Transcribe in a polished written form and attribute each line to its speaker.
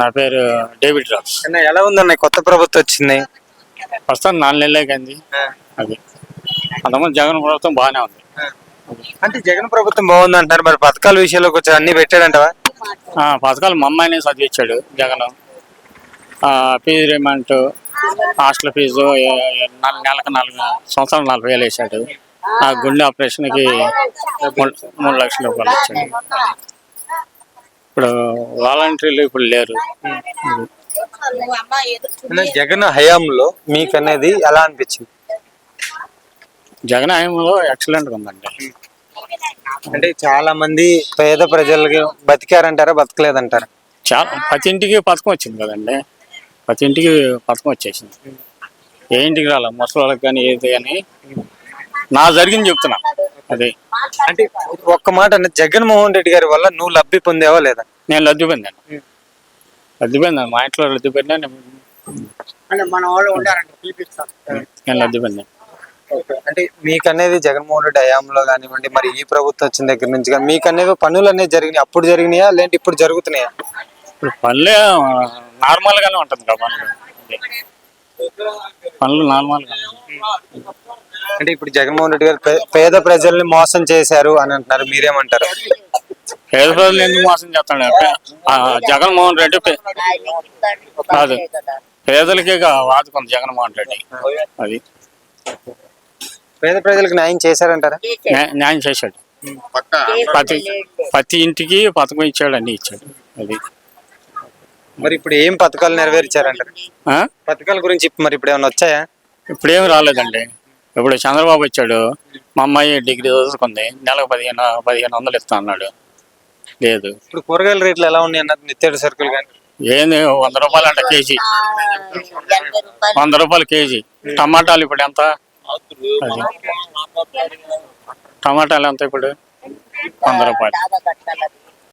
Speaker 1: నా పేరు డేవిడ్ రాజ్.
Speaker 2: ఎలా ఉందన్న కొత్త ప్రభుత్వం వచ్చింది?
Speaker 1: ప్రస్తుతం 4 నెలలే కంది. అది అంతకుముందు జగన్ ప్రభుత్వం బాగానే ఉంది.
Speaker 2: అంటే జగన్ ప్రభుత్వం బాగుంది అంటారు, మరి పథకాల విషయంలో కొంచెం అన్ని పెట్టాడంటవా?
Speaker 1: పథకాలు మా అమ్మాయిని చదివించాడు జగన్. ఫీజు రిమెంట్, హాస్టల్ ఫీజు నెలకు 4 సంవత్సరాలు 40,000 వేసాడు. ఆ గుండె ఆపరేషన్కి 3 లక్షల రూపాయలు ఇచ్చాడు. ఇప్పుడు వాలంటీర్లు ఇప్పుడు లేరు.
Speaker 2: జగన్ హయాంలో మీకు అనేది ఎలా అనిపించింది?
Speaker 1: జగన్ హయాంలో ఎక్సలెంట్ గా ఉందండి.
Speaker 2: అంటే చాలా మంది పేద ప్రజలకి బతికారంటారా, బతకలేదంటారా?
Speaker 1: చాలా ప్రతి ఇంటికి పథకం వచ్చింది కదండి. ప్రతి ఇంటికి పథకం వచ్చేసింది. ఏ ఇంటికి రాలే, ముసలి వాళ్ళకి కానీ ఏది కానీ నా జరిగింది చెప్తున్నా. అదే
Speaker 2: అంటే ఒక్క మాట అంటే జగన్మోహన్ రెడ్డి గారి వల్ల నువ్వు లబ్ధి పొందేవా లేదా?
Speaker 1: నేను లబ్ధి పొందాను. మా ఇంట్లో లబ్ధి పొందాను. నేను లబ్ధి పొందాను.
Speaker 2: అంటే మీకు అనేది జగన్మోహన్ రెడ్డి హయాంలో కానివ్వండి, మరి ఈ ప్రభుత్వం వచ్చిన దగ్గర నుంచి కానీ మీకు అనేది పనులు అనేది జరిగినాయి, అప్పుడు జరిగినాయా లేదంటే ఇప్పుడు జరుగుతున్నాయా?
Speaker 1: ఇప్పుడు పనులే నార్మల్ గానే ఉంటుంది కదా. పనులు నార్మల్ గా.
Speaker 2: అంటే ఇప్పుడు జగన్మోహన్ రెడ్డి గారు పేద ప్రజల్ని మోసం చేశారు అని అంటున్నారు, మీరేమంటారు?
Speaker 1: పేద ప్రజలు ఎందుకు మోసం చేస్తాడు? జగన్మోహన్ రెడ్డి కాదు, పేదలకే ఆదుకుంది జగన్మోహన్ రెడ్డి. అది
Speaker 2: పేద ప్రజలకు న్యాయం చేశారంటారా?
Speaker 1: న్యాయం చేశాడు. ప్రతి ఇంటికి పథకం ఇచ్చాడు, అన్ని ఇచ్చాడు. అది
Speaker 2: మరి ఇప్పుడు ఏం పథకాలు నెరవేర్చారంటారు? పథకాల గురించి మరి ఇప్పుడు ఏమైనా వచ్చాయా?
Speaker 1: ఇప్పుడేమి రాలేదండి. ఇప్పుడు చంద్రబాబు వచ్చాడు, మా అమ్మాయి డిగ్రీ చదువుకుంది, నెలకు 1500 ఇస్తా అన్నాడు. లేదు.
Speaker 2: ఇప్పుడు కూరగాయల రేట్లు ఎలా ఉన్నాయి అన్నది, నిత్యావసర సరుకులు కానీ
Speaker 1: ఏంది 100 రూపాయలు అంట కేజీ. 100 రూపాయలు కేజీ. టమాటాలు ఇప్పుడు ఎంత? టమాటాలు ఎంత ఇప్పుడు? 100 రూపాయలు.